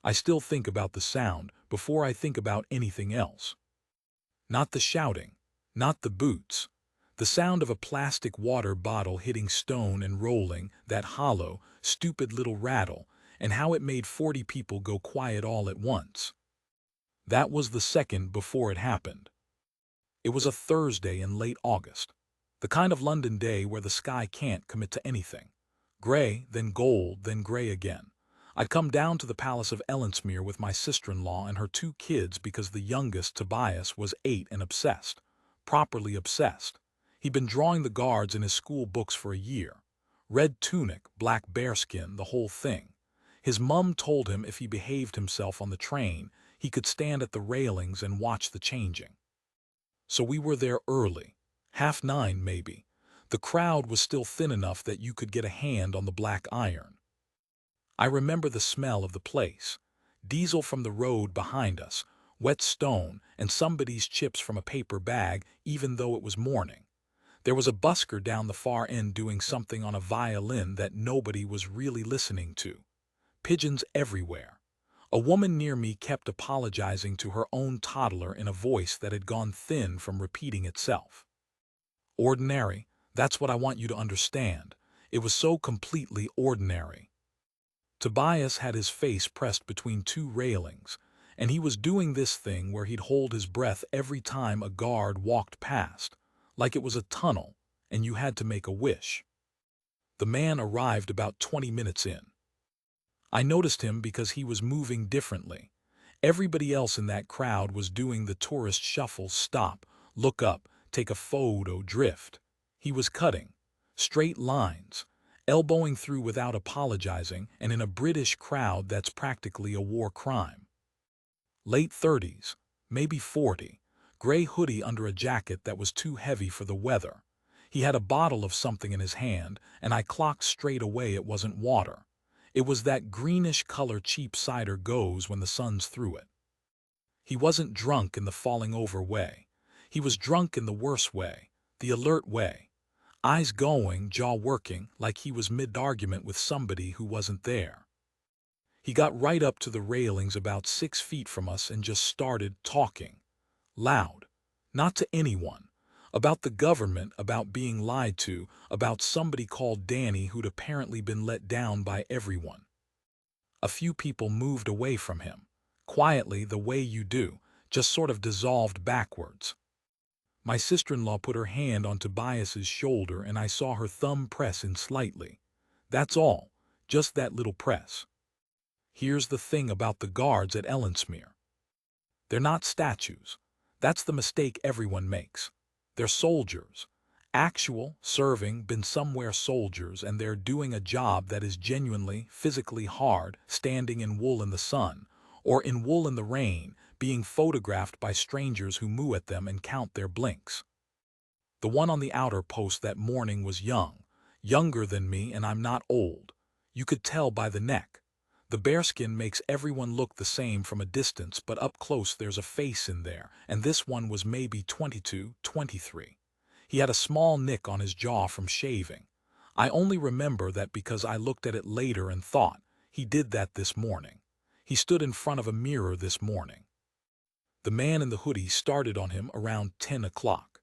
I still think about the sound before I think about anything else. Not the shouting, not the boots. The sound of a plastic water bottle hitting stone and rolling, that hollow, stupid little rattle, and how it made 40 people go quiet all at once. That was the second before it happened. It was a Thursday in late August. The kind of London day where the sky can't commit to anything. Gray, then gold, then gray again. I'd come down to the Palace of Ellesmere with my sister-in-law and her 2 kids because the youngest, Tobias, was 8 and obsessed. Properly obsessed. He'd been drawing the guards in his school books for a year. Red tunic, black bearskin, the whole thing. His mum told him if he behaved himself on the train, he could stand at the railings and watch the changing. So we were there early. 9:30 maybe. The crowd was still thin enough that you could get a hand on the black iron. I remember the smell of the place. Diesel from the road behind us, wet stone, and somebody's chips from a paper bag, even though it was morning. There was a busker down the far end doing something on a violin that nobody was really listening to. Pigeons everywhere. A woman near me kept apologizing to her own toddler in a voice that had gone thin from repeating itself. Ordinary, that's what I want you to understand. It was so completely ordinary. Tobias had his face pressed between 2 railings, and he was doing this thing where he'd hold his breath every time a guard walked past, like it was a tunnel, and you had to make a wish. The man arrived about 20 minutes in. I noticed him because he was moving differently. Everybody else in that crowd was doing the tourist shuffle, stop, look up, take a photo, drift. He was cutting. Straight lines. Elbowing through without apologizing, and in a British crowd that's practically a war crime. Late 30s, maybe 40, gray hoodie under a jacket that was too heavy for the weather. He had a bottle of something in his hand, and I clocked straight away it wasn't water. It was that greenish color cheap cider goes when the sun's through it. He wasn't drunk in the falling over way. He was drunk in the worse way, the alert way. Eyes going, jaw working, like he was mid-argument with somebody who wasn't there. He got right up to the railings about 6 feet from us and just started talking. Loud. Not to anyone. About the government, about being lied to, about somebody called Danny who'd apparently been let down by everyone. A few people moved away from him. Quietly, the way you do, just sort of dissolved backwards. My sister-in-law put her hand on Tobias's shoulder and I saw her thumb press in slightly. That's all, just that little press. Here's the thing about the guards at Ellesmere. They're not statues. That's the mistake everyone makes. They're soldiers. Actual, serving, been somewhere soldiers, and they're doing a job that is genuinely, physically hard, standing in wool in the sun, or in wool in the rain, being photographed by strangers who moo at them and count their blinks. The one on the outer post that morning was young, younger than me, and I'm not old. You could tell by the neck. The bearskin makes everyone look the same from a distance, but up close there's a face in there, and this one was maybe 22, 23. He had a small nick on his jaw from shaving. I only remember that because I looked at it later and thought, he did that this morning. He stood in front of a mirror this morning. The man in the hoodie started on him around 10 o'clock.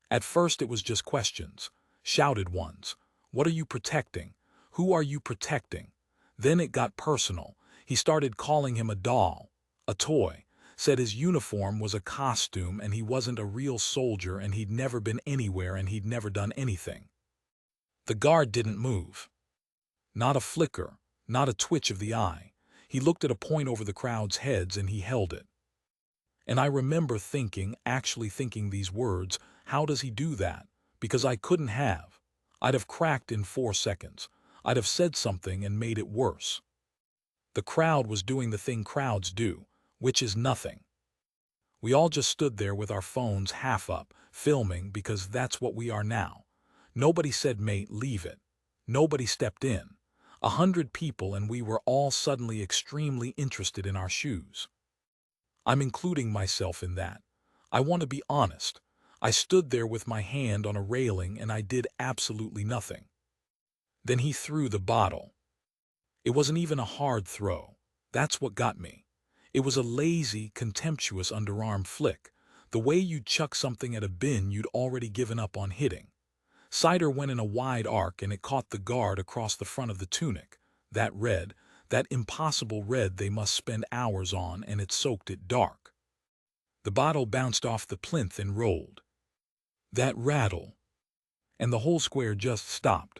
At first it was just questions, shouted ones. What are you protecting? Who are you protecting? Then it got personal. He started calling him a doll, a toy, said his uniform was a costume and he wasn't a real soldier and he'd never been anywhere and he'd never done anything. The guard didn't move. Not a flicker, not a twitch of the eye. He looked at a point over the crowd's heads and he held it. And I remember thinking, actually thinking these words, how does he do that? Because I couldn't have. I'd have cracked in 4 seconds. I'd have said something and made it worse. The crowd was doing the thing crowds do, which is nothing. We all just stood there with our phones half up, filming because that's what we are now. Nobody said, mate, leave it. Nobody stepped in. 100 people and we were all suddenly extremely interested in our shoes. I'm including myself in that. I want to be honest. I stood there with my hand on a railing and I did absolutely nothing. Then he threw the bottle. It wasn't even a hard throw. That's what got me. It was a lazy, contemptuous underarm flick, the way you'd chuck something at a bin you'd already given up on hitting. Cider went in a wide arc and it caught the guard across the front of the tunic. That red, that impossible red they must spend hours on, and it soaked it dark. The bottle bounced off the plinth and rolled. That rattle. And the whole square just stopped.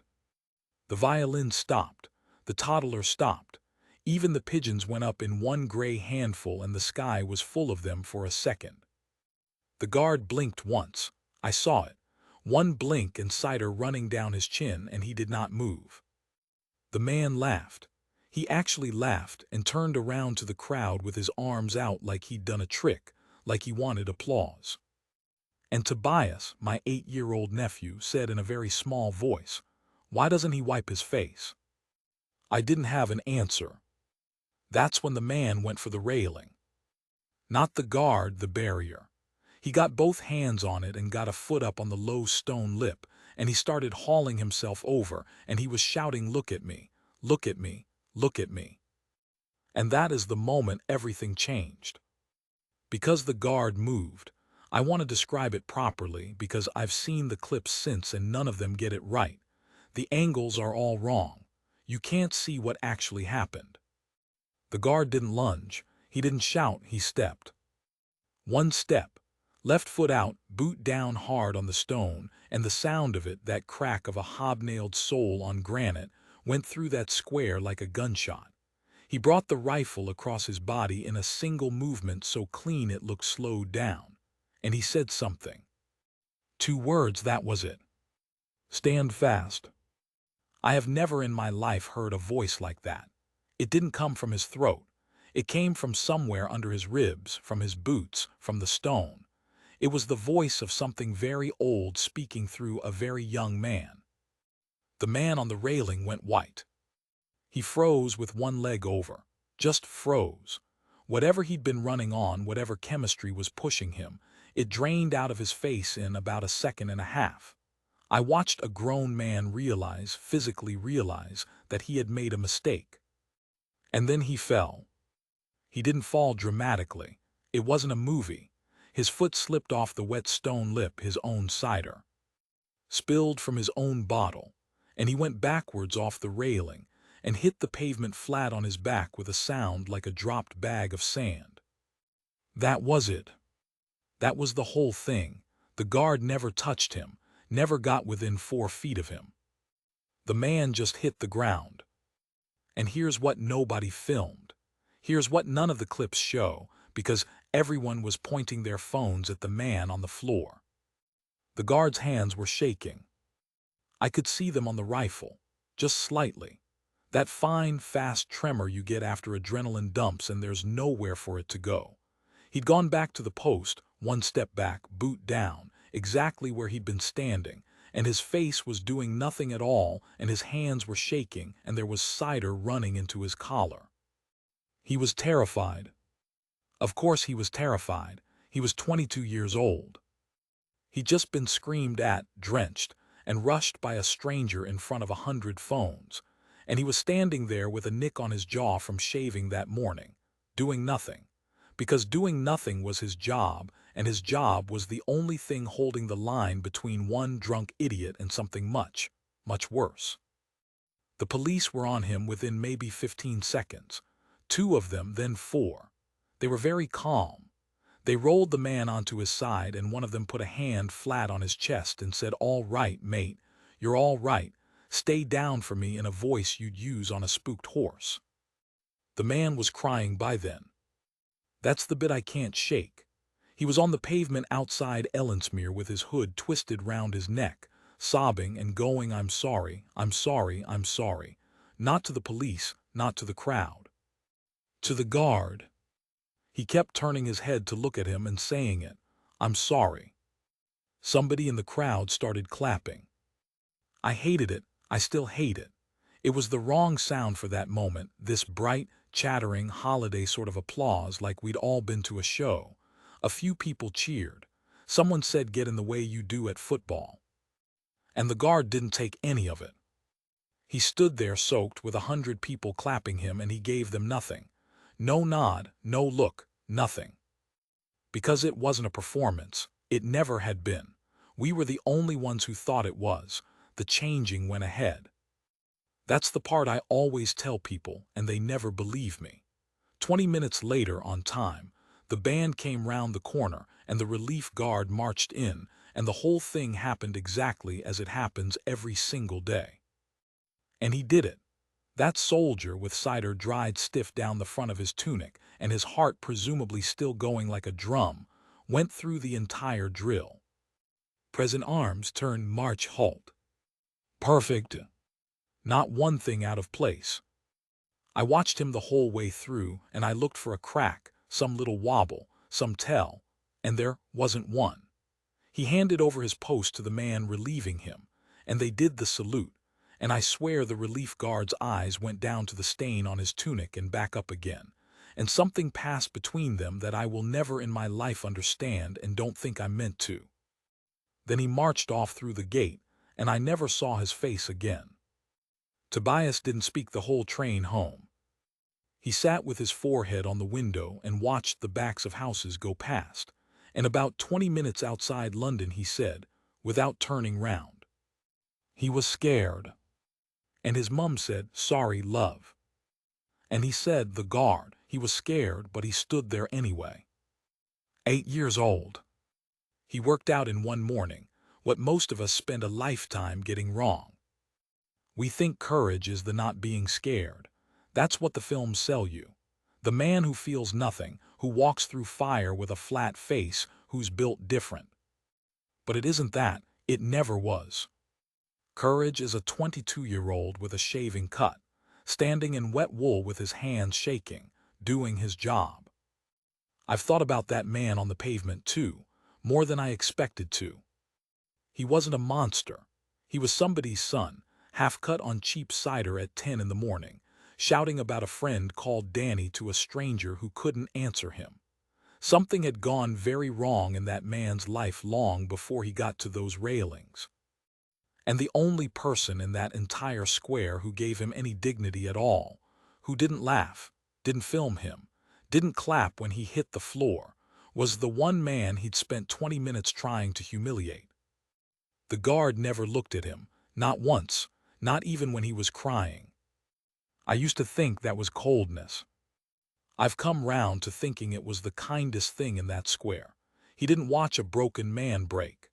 The violin stopped. The toddler stopped. Even the pigeons went up in one gray handful, and the sky was full of them for a second. The guard blinked once. I saw it. One blink and cider running down his chin, and he did not move. The man laughed. He actually laughed and turned around to the crowd with his arms out like he'd done a trick, like he wanted applause. And Tobias, my 8-year-old nephew, said in a very small voice, "Why doesn't he wipe his face?" I didn't have an answer. That's when the man went for the railing. Not the guard, the barrier. He got both hands on it and got a foot up on the low stone lip, and he started hauling himself over, and he was shouting, "Look at me, look at me, look at me." And that is the moment everything changed. Because the guard moved. I want to describe it properly because I've seen the clips since and none of them get it right. The angles are all wrong. You can't see what actually happened. The guard didn't lunge. He didn't shout, he stepped. One step. Left foot out, boot down hard on the stone, and the sound of it, that crack of a hobnailed sole on granite, went through that square like a gunshot. He brought the rifle across his body in a single movement so clean it looked slowed down. And he said something. 2 words, that was it. "Stand fast." I have never in my life heard a voice like that. It didn't come from his throat. It came from somewhere under his ribs, from his boots, from the stone. It was the voice of something very old speaking through a very young man. The man on the railing went white. He froze with one leg over. Just froze. Whatever he'd been running on, whatever chemistry was pushing him, it drained out of his face in about a second and a half. I watched a grown man realize, physically realize, that he had made a mistake. And then he fell. He didn't fall dramatically. It wasn't a movie. His foot slipped off the wet stone lip, his own cider. Spilled from his own bottle, and he went backwards off the railing and hit the pavement flat on his back with a sound like a dropped bag of sand. That was it. That was the whole thing. The guard never touched him, never got within 4 feet of him. The man just hit the ground. And here's what nobody filmed. Here's what none of the clips show, because everyone was pointing their phones at the man on the floor. The guard's hands were shaking. I could see them on the rifle, just slightly. That fine, fast tremor you get after adrenaline dumps and there's nowhere for it to go. He'd gone back to the post, 1 step back, boot down, exactly where he'd been standing, and his face was doing nothing at all, and his hands were shaking, and there was cider running into his collar. He was terrified. Of course he was terrified. He was 22 years old. He'd just been screamed at, drenched, and rushed by a stranger in front of 100 phones, and he was standing there with a nick on his jaw from shaving that morning, doing nothing, because doing nothing was his job, and his job was the only thing holding the line between one drunk idiot and something much, much worse. The police were on him within maybe 15 seconds, 2 of them, then 4. They were very calm. They rolled the man onto his side, and one of them put a hand flat on his chest and said, "All right, mate, you're all right. Stay down for me," in a voice you'd use on a spooked horse. The man was crying by then. That's the bit I can't shake. He was on the pavement outside Ellensmere with his hood twisted round his neck, sobbing and going, "I'm sorry, I'm sorry, I'm sorry." Not to the police, not to the crowd. To the guard. He kept turning his head to look at him and saying it, "I'm sorry." Somebody in the crowd started clapping. I hated it. I still hate it. It was the wrong sound for that moment, this bright, chattering, holiday sort of applause like we'd all been to a show. A few people cheered. Someone said, "Get in the way you do at football." And the guard didn't take any of it. He stood there soaked with 100 people clapping him, and he gave them nothing. No nod, no look, nothing. Because it wasn't a performance. It never had been. We were the only ones who thought it was. The changing went ahead. That's the part I always tell people, and they never believe me. 20 minutes later, on time, the band came round the corner, and the relief guard marched in, and the whole thing happened exactly as it happens every single day. And he did it. That soldier, with cider dried stiff down the front of his tunic, and his heart presumably still going like a drum, went through the entire drill. Present arms turned march halt. Perfect. Not one thing out of place. I watched him the whole way through, and I looked for a crack, some little wobble, some tell, and there wasn't one. He handed over his post to the man relieving him, and they did the salute, and I swear the relief guard's eyes went down to the stain on his tunic and back up again, and something passed between them that I will never in my life understand and don't think I meant to. Then he marched off through the gate, and I never saw his face again. Tobias didn't speak the whole train home. He sat with his forehead on the window and watched the backs of houses go past, and about 20 minutes outside London he said, without turning round, he was scared. And his mum said, sorry, love. And he said, the guard, he was scared, but he stood there anyway. 8 years old. He worked out in one morning what most of us spend a lifetime getting wrong. We think courage is the not being scared. That's what the films sell you. The man who feels nothing, who walks through fire with a flat face, who's built different. But it isn't that. It never was. Courage is a 22-year-old with a shaving cut, standing in wet wool with his hands shaking, doing his job. I've thought about that man on the pavement too, more than I expected to. He wasn't a monster. He was somebody's son, half cut on cheap cider at 10 in the morning, shouting about a friend called Danny to a stranger who couldn't answer him. Something had gone very wrong in that man's life long before he got to those railings. And the only person in that entire square who gave him any dignity at all, who didn't laugh, didn't film him, didn't clap when he hit the floor, was the one man he'd spent 20 minutes trying to humiliate. The guard never looked at him, not once, not even when he was crying. I used to think that was coldness. I've come round to thinking it was the kindest thing in that square. He didn't watch a broken man break.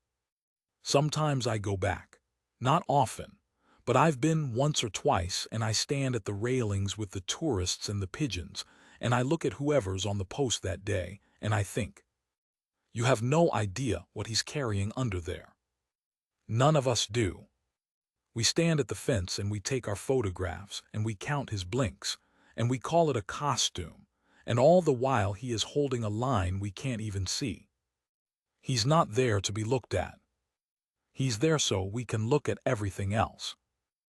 Sometimes I go back. Not often, but I've been once or twice, and I stand at the railings with the tourists and the pigeons, and I look at whoever's on the post that day, and I think, you have no idea what he's carrying under there. None of us do. We stand at the fence and we take our photographs and we count his blinks, and we call it a costume, and all the while he is holding a line we can't even see. He's not there to be looked at. He's there so we can look at everything else.